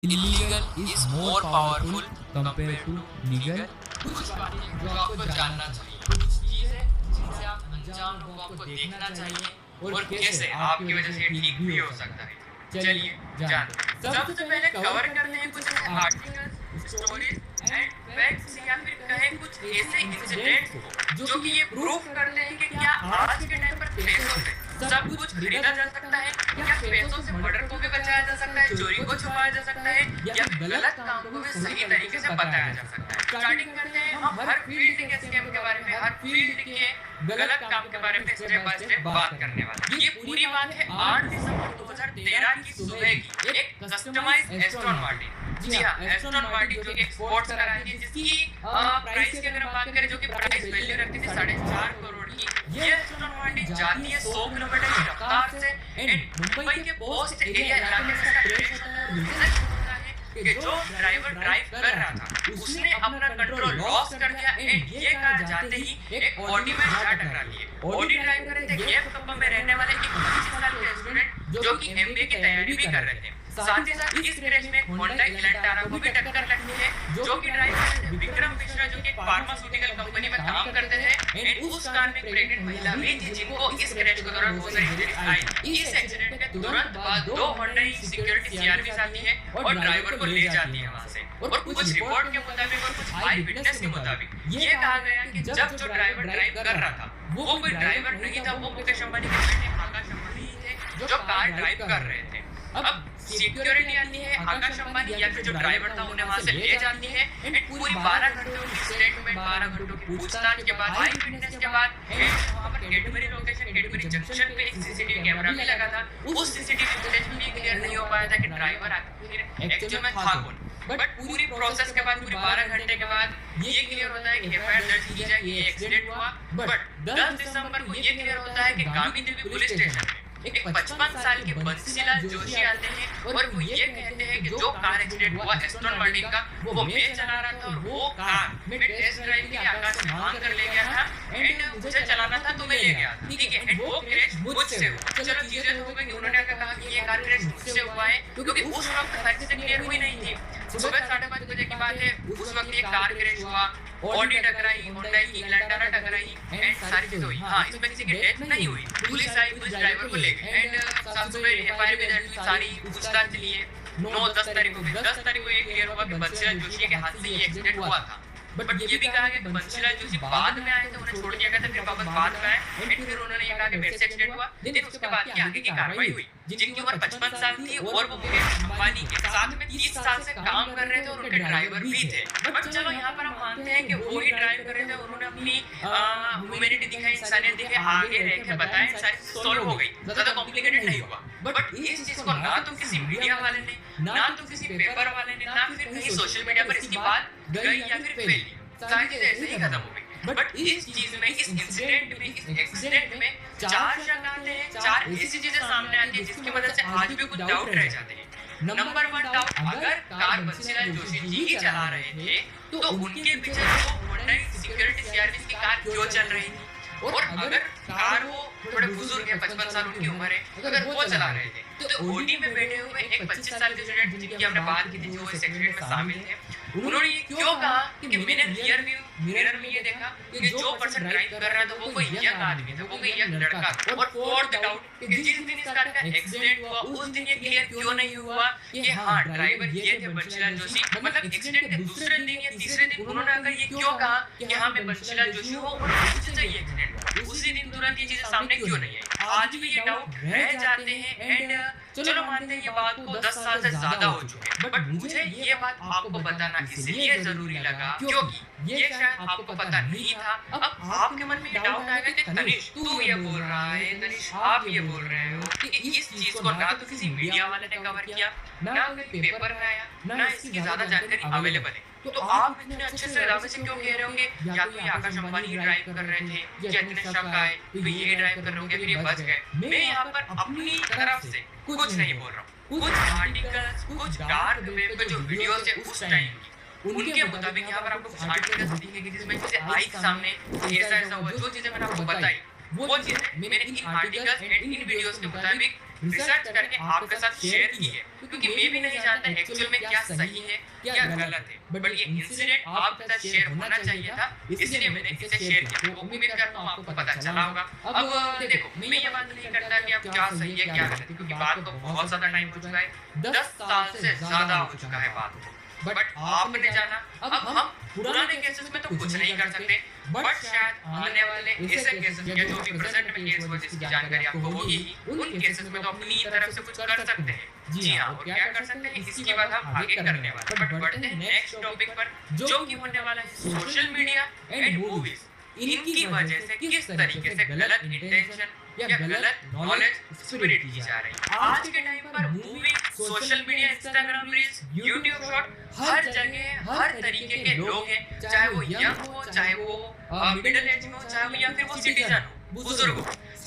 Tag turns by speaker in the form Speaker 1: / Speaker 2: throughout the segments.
Speaker 1: Illegal is more powerful compare to legal. कुछ बातें जो आपको जानना चाहिए, कुछ चीजें जिनसे आप अनजान हो, आपको देखना चाहिए और कैसे आपकी वजह से ठीक भी हो सकता है। चलिए जानते हैं। सबसे पहले कवर करते हैं कुछ आर्टिकल्स, स्टोरीज एंड फैक्ट्स या फिर कहें कुछ ऐसे इंसिडेंट्स जो कि ये प्रूफ करते हैं कि क्या आज के टाइम पर पैसों से सब कुछ खरीदा जा सकता है, क्या पैसों से मर्डर को भी बचाया जा सकता है, चोरी को छुपाया जा सकता है, या गलत काम को भी सही तरीके से बताया जा सकता है। स्टार्टिंग करते हैं हम हर फील्ड के स्कैम के बारे में, हर फील्ड के गलत काम के बारे में स्टेप बाय स्टेप बात करने वाले। ये पूरी बात है 8 दिसंबर 2013 की सुबह की एक कस्टमाइज्ड एस्टन मार्टिन। जी हाँ, एस्टन मार्टिन जो कि एक स्पोर्ट्स कार है, जिसकी प्राइस की अगर हम बात करें, जो कि प्राइस वैल्यू रखती थी 4.5 करोड़ की, ये एस्टन मार्टिन जाती है 100 किलोमीटर की रफ्तार से एंड मुंबई के पोस्ट एरिया इलाके से क्रैश होता है। कि जो ड्राइवर ड्राइव कर रहा था उसने अपना कंट्रोल लॉस कर दिया एंड ये कार जाते ही एक ऑडी में जा टकरा ली। ऑडी ड्राइव कर रहे थे गैप कब्बा में रहने वाले एक 25 साल के स्टूडेंट जो कि एमबीए की तैयारी भी कर रहे थे। साथ ही साथ इस क्रैश में होंडा इलेंटारा को भी टक्कर लगती है, जो कि ड्राइवर विक्रम मिश्रा जो कि फार्मास्यूटिकल कंपनी में काम करते थे एंड उस कार में प्रेग्नेंट महिला भी थी जिनको इस क्रैश के दौरान बहुत सारी इंजरीज आई। इस एक्सीडेंट के तुरंत बाद 2 होंडा सिक्योरिटी सीआरपी आती है और ड्राइवर को ले जाती है वहां से। और कुछ रिपोर्ट के मुताबिक और कुछ आई विटनेस के मुताबिक ये कहा गया कि जब जो ड्राइवर ड्राइव कर रहा था वो कोई ड्राइवर नहीं था, वो मुकेश अंबानी के बेटे आकाश अंबानी थे जो कार ड्राइव कर रहे थे। अब सिक्योरिटी आती है, आकाश अंबानी या फिर जो ड्राइवर था उन्हें वहां से ले जाती है एंड पूरी 12 घंटों की स्टेटमेंट, 12 घंटों की पूछताछ के बाद, आई विटनेस के बाद वहां पर कैडबरी लोकेशन, कैडबरी जंक्शन पे एक सीसीटीवी कैमरा भी लगा था। उस सीसीटीवी फुटेज में भी क्लियर नहीं हो पाया था कि ड्राइवर आखिर एक्चुअल में था कौन। बट पूरी प्रोसेस के बाद, पूरी 12 घंटे के बाद ये क्लियर होता है कि एफआईआर दर्ज की जाए, ये एक्सीडेंट हुआ। बट 10 दिसंबर को ये क्लियर होता है कि गांधी देवी पुलिस स्टेशन में एक 55 साल के बंसीलाल जोशी आते हैं और वो ये कहते हैं कि जो कार एक्सीडेंट हुआ एस्टन मार्टिन का, वो मैं चला रहा था और वो कार मैं टेस्ट ड्राइव के लिए आकाश से मांग कर ले गया था एंड मुझे चलाना था तो मैं ले गया था, ठीक है। एंड वो क्रैश मुझसे हुआ। चलो चीजें हो गई कि उन्होंने क्या कहा कि ये कार क्रैश मुझसे हुआ है, क्योंकि उस वक्त फैक्ट से क्लियर हुई नहीं थी। सुबह 5:30 बजे की बात है, उस वक्त ये कार क्रैश हुआ, ऑडी टकराई, होंडा की इलेंटारा टकराई एंड सारी चीजें हुई। हाँ, इसमें किसी की डेथ नहीं हुई। पुलिस आई, पुलिस ड्राइवर को ले गई एंड सात सुबह एफआईआर भी दर्ज हुई, सारी पूछताछ लिए। 9-10 तारीख को 10 तारीख को ये क्लियर हुआ कि बंसीलाल जोशी के हाथ से ये एक्सीडेंट हुआ था। बट ये भी कहा गया कि बंसीलाल जोशी बाद में आए थे, उन्हें छोड़ दिया गया था, फिर वापस बाद में आए एंड फिर उन्होंने ये कहा कि मेरे से एक्सीडेंट हुआ। लेकिन उसके बाद की आगे की कार्रवाई हुई। जिनकी उम्र 55 साल थी और वो मुकेश अंबानी के साथ में 30 साल से काम कर रहे थे और उनके ड्राइवर भी थे। बट चलो यहाँ पर हम मानते हैं कि वो ही ड्राइव कर रहे थे, उन्होंने अपनी ह्यूमैनिटी दिखाई, इंसानियत दिखाई, आगे रह के बताया, सारी सॉल्व हो गई, ज्यादा कॉम्प्लिकेटेड नहीं हुआ। बट इस चीज को ना तो किसी मीडिया वाले ने, ना तो किसी पेपर वाले ने, ना फिर कहीं सोशल मीडिया पर इसकी बात गई या फिर फैली, सारी चीजें ऐसे ही खत्म हो गई। बट इस चीज में, इस इंसिडेंट में, इस एक्सीडेंट में 4 शक आते हैं, 4 ऐसी चीजें सामने आती है जिसकी मदद से आज भी कुछ डाउट रह जाते हैं। नंबर 1 डाउट, अगर कार बंसीलाल जोशी जी ही चला रहे थे तो उनके पीछे वो होंडा सिक्योरिटी सीआरपी की कार क्यों चल रही थी? और अगर कार वो थोड़े बुजुर्ग है, 55 साल उनकी उम्र है, अगर वो चला रहे थे तो ओडी में बैठे हुए एक 25 साल के स्टूडेंट जिनकी हमने बात की थी, जो इस एक्सीडेंट में शामिल थे, उन्होंने ये क्यों कहा कि मैंने रियर व्यू मिरर में ये देखा कि जो पर्सन ड्राइव कर रहा था वो कोई यंग आदमी था, वो कोई यंग लड़का था। और फोर्थ डाउट कि जिस दिन इस कार का एक्सीडेंट हुआ उस दिन ये क्लियर क्यों नहीं हुआ कि हाँ ड्राइवर ये थे बंसीलाल जोशी। मतलब एक्सीडेंट के दूसरे दिन या तीसरे दिन उन्होंने अगर ये क्यों कहा कि हाँ मैं बंसीलाल जोशी हूँ और मुझसे से ये एक्सीडेंट, उसी दिन तुरंत ये चीजें सामने क्यों नहीं आई? आज भी ये डाउट रह जाते हैं एंड चलो मानते हैं ये बात को 10 साल से ज्यादा हो चुके हैं। बट मुझे ये बात आपको बताना इसलिए जरूरी लगा क्योंकि ये शायद आपको पता नहीं था। अब आपके मन में ये डाउट आएगा कि तनिष तू ये बोल रहा है, तनिष आप ये बोल रहे हो कि इस चीज को ना तो किसी मीडिया वाले ने कवर किया, ना कोई पेपर में आया, ना इसकी ज्यादा जानकारी अवेलेबल है। तो आप इतने अच्छे से दावे से क्यों कह रहे होंगे या तो ये आकाश अंबानी ड्राइव कर रहे थे, या इतने शक आए तो ये ड्राइव कर रहे होंगे, फिर ये बच गए। मैं यहाँ पर अपनी तरफ से कुछ नहीं बोल रहा हूँ। कुछ आर्टिकल्स, कुछ डार्क वेब पे जो वीडियोस है उस टाइम की, उनके मुताबिक यहाँ पर आपको कुछ आर्टिकल्स दिखेंगे जिसमें चीजें आई सामने, ऐसा ऐसा हुआ, जो चीजें मैंने आपको बताई वो चीजें मैंने इन आर्टिकल्स एंड इन वीडियोस के मुताबिक रिसर्च करके आपके साथ शेयर की है, क्योंकि मैं भी नहीं जानता एक्चुअल में क्या सही है क्या गलत है, बट ये इंसिडेंट आपके साथ शेयर होना चाहिए था, इसलिए मैंने इसे शेयर किया। तो उम्मीद करता हूँ आपको पता चला होगा। अब देखो, मैं ये बात नहीं करता कि अब क्या सही है क्या गलत है, क्योंकि बात को बहुत ज्यादा टाइम हो चुका है, 10 साल से ज्यादा हो चुका है बात को, बट आपने जाना। अब हम पुराने केसेस में तो कुछ नहीं कर सकते, बट शायद आने वाले ऐसे केसेस या जो भी प्रेजेंट में केस हो जिसकी जानकारी आपको होगी, उन केसेस में तो अपनी तरफ से कुछ कर सकते हैं। जी हाँ, और क्या कर सकते हैं इसकी बात हम आगे करने वाले हैं। बट बढ़ते हैं नेक्स्ट टॉपिक पर, जो कि होने वाला है सोशल मीडिया एंड मूवीज। इनकी वजह से किस तरीके से गलत इंटेंशन या गलत नॉलेज स्प्रेड की जा रही है। आज के टाइम पर movie, social media, Instagram reels, YouTube short, हर जगह हर तरीके के लोग हैं, चाहे वो यंग हो, चाहे वो मिडिल एज में हो, चाहे वो या फिर वो सिटीजन हो, बुजुर्ग हो,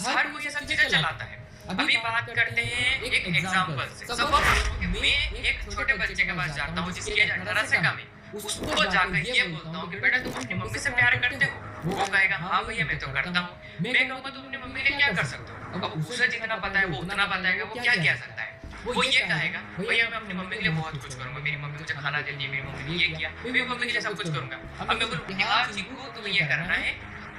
Speaker 1: हर कोई ये सब चीजें चलाता है। अभी बात करते हैं एक एग्जांपल से। सपोज मैं एक छोटे बच्चे के पास जाता हूँ जिसकी एज 18 से कम है, उसको जाकर ये बोलता हूँ कि बेटा तुम अपनी मम्मी से प्यार करते हो? वो कहेगा हाँ भैया मैं तो करता हूँ। मैं कहूँगा तुम अपनी मम्मी के लिए क्या कर सकते हो? अब उसे जितना पता है वो उतना बताएगा, वो क्या क्या सकता है। वो ये कहेगा भैया मैं अपनी मम्मी के लिए बहुत कुछ करूंगा, मेरी मम्मी मुझे खाना देती है, मेरी मम्मी ने ये किया, मैं मेरी मम्मी के लिए सब कुछ करूंगा। अब मैं बोलूँ हाँ चिकू तुम ये करना है,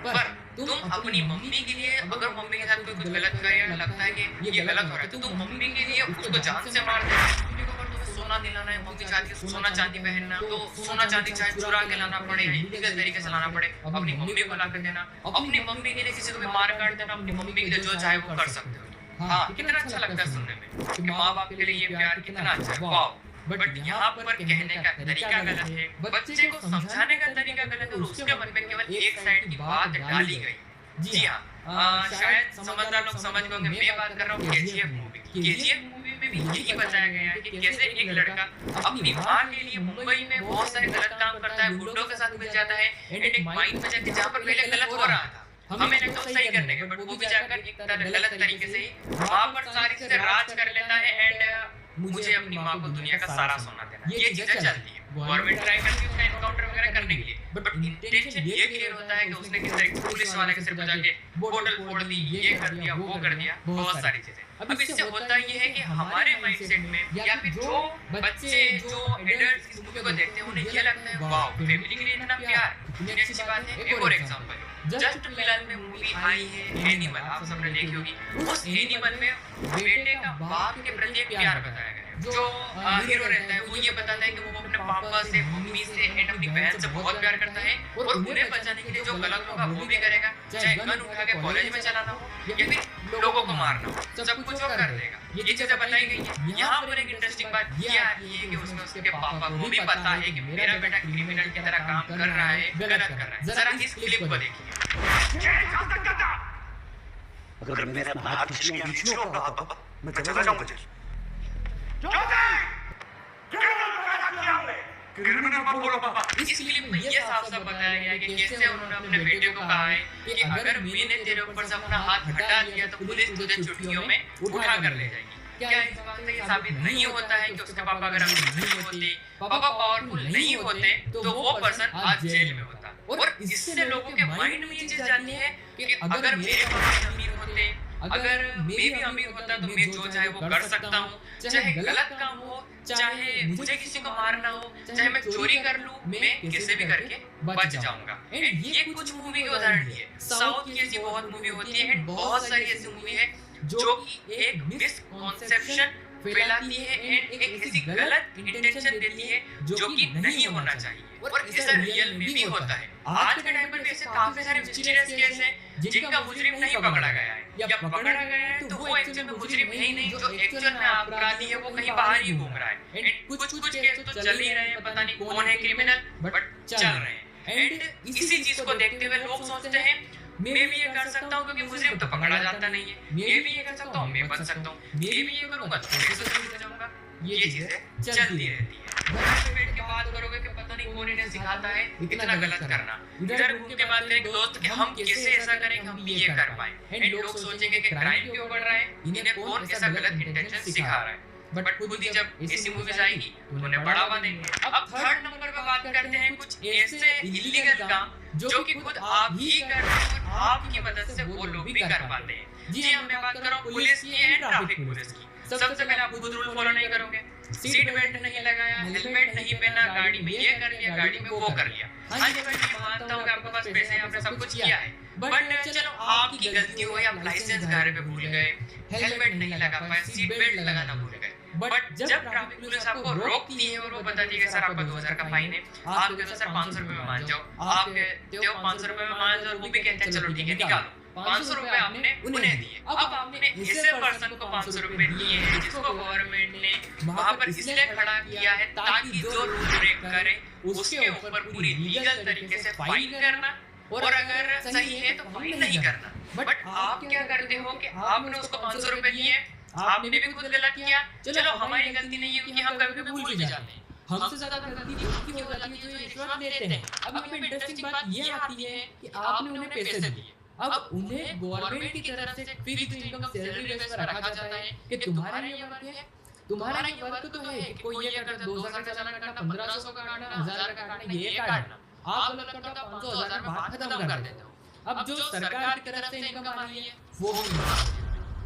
Speaker 1: पर तुम अपनी मम्मी के लिए अगर मम्मी के साथ कोई कुछ गलत करे या लगता है कि ये गलत हो रहा है, तो तुम मम्मी के लिए उसको जान से मार दे। मम्मी को अगर तुम्हें सोना दिलाना है, मम्मी चाहती है सोना चांदी पहनना, तो सोना चांदी चाहे चुरा के लाना पड़े, इलीगल तरीके से लाना पड़े, अपनी मम्मी को ला कर देना। अपनी मम्मी के लिए किसी को भी मार काट देना, अपनी मम्मी के लिए जो चाहे वो कर सकते हो। हाँ, कितना अच्छा लगता है सुनने में कि माँ बाप के लिए ये प्यार कितना अच्छा है, वाह। बट यहाँ पर कहने का तरीका गलत है, बच्चे को समझाने का तरीका गलत है, और उसके मन में केवल एक साइड की बात डाली गई। जी हाँ, शायद समझदार लोग समझ गए। मैं बात कर रहा हूँ केजीएफ मूवी की। केजीएफ मूवी में भी यही बताया गया है कि कैसे एक लड़का अपनी माँ के लिए मुंबई में बहुत सारे गलत काम करता है, गुंडों के साथ मिल जाता है, एंड एक माइंड में जाके जहाँ पर पहले गलत हो रहा था हमें एकदम सही करने के, बट वो भी जाकर एक गलत तरीके से ही वहाँ पर सारी चीजें राज कर लेता है, एंड मुझे अपनी माँ को दुनिया का सारा सोना देना, ये चीजें चलती है। गवर्नमेंट ट्राई करती है उसका एनकाउंटर वगैरह करने के लिए, बट इंटेंशन ये क्लियर होता है कि उसने किस तरीके से पुलिस वाले के सिर पर जाके बोतल फोड़ दी, ये कर दिया, वो कर दिया, बहुत सारी चीजें। अब इससे होता ये है कि हमारे माइंडसेट में या फिर जो बच्चे जो एडल्ट्स इस मूवी को देखते हैं उन्हें ये लगता है वाओ फैमिली के लिए इतना प्यार, कितनी अच्छी बात है। एक और एग्जांपल, जस्ट फिलहाल में मूवी आई है एनिमल, आप सबने देखी होगी। उस एनिमल में बेटे का बाप के प्रति एक प्यार बताया गया है। जो हीरो रहता है वो ये बताता है कि वो अपने पापा से, मम्मी से एंड अपनी बहन से बहुत प्यार करता है, और उन्हें बचाने के लिए जो गलत होगा वो भी करेगा, चाहे गन उठा के कॉलेज में चलाना हो या फिर लोगों को मारना हो, सब कुछ वो कर देगा। ये चीजें बताई गई है। यहाँ पर एक इंटरेस्टिंग बात ये आ रही है कि उसके पापा को भी पता है कि मेरा बेटा क्रिमिनल की तरह काम कर रहा है, गलत कर रहा है। जरा इस क्लिप को देखिए।
Speaker 2: अगर मेरा हाथ किसी के बीच में होगा मैं चला जाऊंगा जेल। क्रिमिनल मत बोलो पापा।
Speaker 1: इस क्लिप में ये साफ साफ बताया गया है कि कैसे उन्होंने अपने बेटे को कहा है कि अगर मैंने तेरे ऊपर से अपना हाथ हटा दिया तो पुलिस तुझे छुट्टियों में उठा कर ले जाएगी। क्या इस बात से ये साबित नहीं होता है कि उसके पापा अगर अमीर नहीं होते, पापा पावरफुल नहीं होते, तो वो पर्सन आज जेल में होता। और इससे लोगों के माइंड में ये चीज जाती है कि अगर मेरे पापा अमीर होते, अगर मैं भी अमीर होता तो मैं जो चाहे वो कर सकता हूँ, चाहे गलत काम हो, चाहे मुझे किसी को मारना हो, चाहे मैं चोरी कर लूं, मैं कैसे भी करके बच जाऊंगा। एंड ये कुछ मूवी के उदाहरण है। साउथ की ऐसी बहुत मूवी होती है एंड बहुत सारी ऐसी मूवी है जो कि एक मिसकॉन्सेप्शन फैलाती है एंड एक ऐसी गलत इंटेंशन देती है जो कि नहीं होना चाहिए, और ऐसा रियल में भी होता है। आज के टाइम पर भी ऐसे काफी सारे मिस्टीरियस केस हैं जिनका मुजरिम नहीं पकड़ा गया है, या पकड़ा गया है तो वो एक्चुअल में मुजरिम है ही नहीं, जो एक्चुअल में अपराधी है वो कहीं बाहर ही घूम रहा है। एंड कुछ केस तो चल ही रहे हैं, पता नहीं कौन है क्रिमिनल, बट चल रहे हैं। एंड इसी चीज को देखते हुए लोग सोचते हैं मैं भी ये कर सकता हूँ क्योंकि मुजरिम तो पकड़ा जाता नहीं है, मैं भी ये कर सकता हूँ, मैं बच सकता हूँ, मैं भी ये करूंगा तो कैसे बच जाऊंगा। ये चीजें चलती रहती है। घर पे बैठ के बात करोगे कि पता नहीं कौन इन्हें सिखाता है इतना गलत करना, इधर घूम के बात करेंगे दोस्त कि हम कैसे ऐसा करेंगे हम भी ये कर पाए। एंड लोग सोचेंगे कि क्राइम क्यों बढ़ रहा है, इन्हें कौन ऐसा गलत इंटेंशन सिखा रहा है। बट खुद ही जब ऐसी मूवीज आएगी तो उन्हें बढ़ावा देंगे। अब थर्ड नंबर पे बात करते हैं कुछ ऐसे इलीगल काम जो कि खुद आप ही कर रहे हैं, कुछ आपकी मदद से वो लोग भी कर पाते हैं। जी हाँ, मैं बात कर रहा हूँ पुलिस की एंड ट्रैफिक पुलिस की। सबसे पहले आप खुद रूल फॉलो नहीं करोगे, सीट बेल्ट नहीं लगाया, हेलमेट नहीं पहना, गाड़ी में ये कर लिया, गाड़ी में वो कर लिया। हाँ जी भाई, मैं मानता हूँ कि आपके पास पैसे हैं, आपने सब कुछ किया है, बट चलो आपकी गलती हो गई, आप लाइसेंस घर पे भूल गए, हेलमेट नहीं लगा पाए, सीट बेल्ट लगाना भूल गए। बट जब ट्रैफिक पुलिस आपको रोकती है और वो बताती है कि सर आपका 2000 का फाइन है, आप कहते हो सर 500 रुपए में मान जाओ, आप कहते हो 500 रुपए में मान जाओ, वो भी कहते हैं चलो ठीक है निकालो। 500 रुपए आपने उन्हें दिए। अब आपने ऐसे पर्सन को 500 रुपए दिए हैं जिसको गवर्नमेंट ने वहां पर इसलिए खड़ा किया है ताकि जो रूल ब्रेक करे उसके ऊपर पूरी लीगल तरीके से फाइन करना, और अगर सही है तो फाइन नहीं करना। बट आप क्या करते हो कि आपने उसको 500 रुपए दिए, आपने भी खुद गलत किया, चलो हमारी गलती नहीं है क्योंकि हम कभी कभी भूल भी जाते हैं, हमसे ज्यादा गलती उसकी हो जाती है जो ये रिश्वत लेते हैं। अब यहाँ पे इंटरेस्टिंग बात ये आती है कि आपने उन्हें पैसे दिए, अब उन्हें गवर्नमेंट की तरफ से फिक्स्ड इनकम सैलरी बेस पर रखा जाता है कि तुम्हारा ये वर्क है, तुम्हारा ये वर्क तो है कि कोई ये करता 2000 का चालान काटना, 1500 का काटना, 1000 का काटना, ये काटना, आप गलत करते हो 500 1000 में बात खत्म कर देते हो। अब जो सरकार की तरफ से इनकम आ रही है वो भी,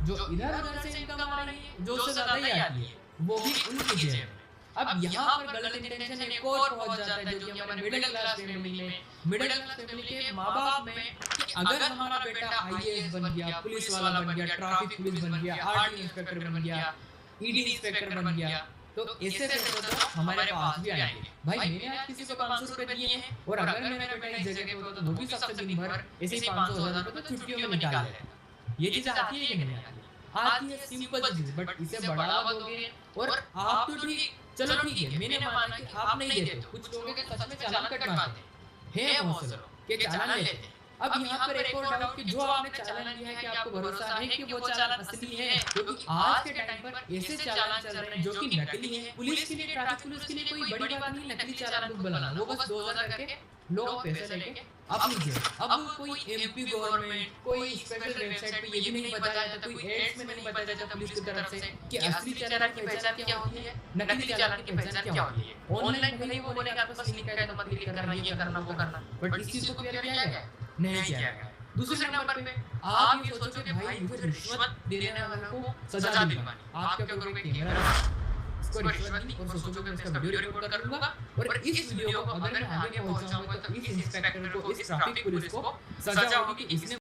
Speaker 1: जो इधर उधर से इनकम आ रही है जो उससे ज्यादा ही आती है वो भी उनकी जेब में। अब यहाँ पर गलत इंटेंशन एक और पहुंच जाता है जो कि हमारे मिडिल क्लास फैमिली में, मिडिल क्लास फैमिली के माँ बाप में, कि अगर हमारा बेटा आईएएस बन गया, पुलिस वाला बन गया, ट्रैफिक पुलिस बन गया, आरटी इंस्पेक्टर बन गया, ईडी इंस्पेक्टर बन गया, तो ऐसे पेपर तो हमारे पास भी आएंगे। भाई मैंने आज किसी को 500 रुपए दिए हैं और अगर मेरा बेटा इस जगह पे होता तो वो भी सबसे दिन भर ऐसे ही 500 1000 रुपए तो छुट्टियों में निकाल लेता। ये चीज आती है कि नहीं आती है सिंपल चीज, बट इसे बढ़ावा दोगे और आप तो ठीक, चलो ठीक है मैंने माना कि आप नहीं देते, कुछ लोग हैं सच में चालान कटवाते हैं बहुत से लोग के चालान लेते हैं। अब यहाँ पर एक और डाउट कि जो आपने चालान लिया है कि आपको भरोसा है कि वो चालान असली है, क्योंकि आज के टाइम पर ऐसे चालान चल रहे हैं जो कि नकली है। पुलिस के लिए, ट्रैफिक पुलिस के लिए कोई बड़ी बात नहीं नकली चालान बुक बनाना, वो बस 2000 करके लोग पैसे लेके अपनी जेब। अब कोई एमपी गवर्नमेंट कोई स्पेशल वेबसाइट पे ये भी नहीं बताया जाता, कोई एड्स में नहीं बताया जाता पुलिस की तरफ से कि असली चालान की पहचान क्या होती है, नकली चालान की पहचान क्या होती है। ऑनलाइन भले ही वो बोलेगा आपको पास लिखा है तो मत क्लिक करना, ये करना वो करना, बट इस चीज को क्लियर किया गया नहीं किया गया। दूसरे नंबर पे आप ये सोचो कि भाई मुझे रिश्वत देने वाले को सजा दिलवानी, आप क्या करोगे कैमरा इसको रिश्वत दी और सोचो कि मैं इसका वीडियो रिकॉर्ड कर लूंगा और इस वीडियो को अगर मैं आगे पहुंचाऊंगा तो इस इंस्पेक्टर को, इस ट्रैफिक पुलिस को सजा होगी कि इसने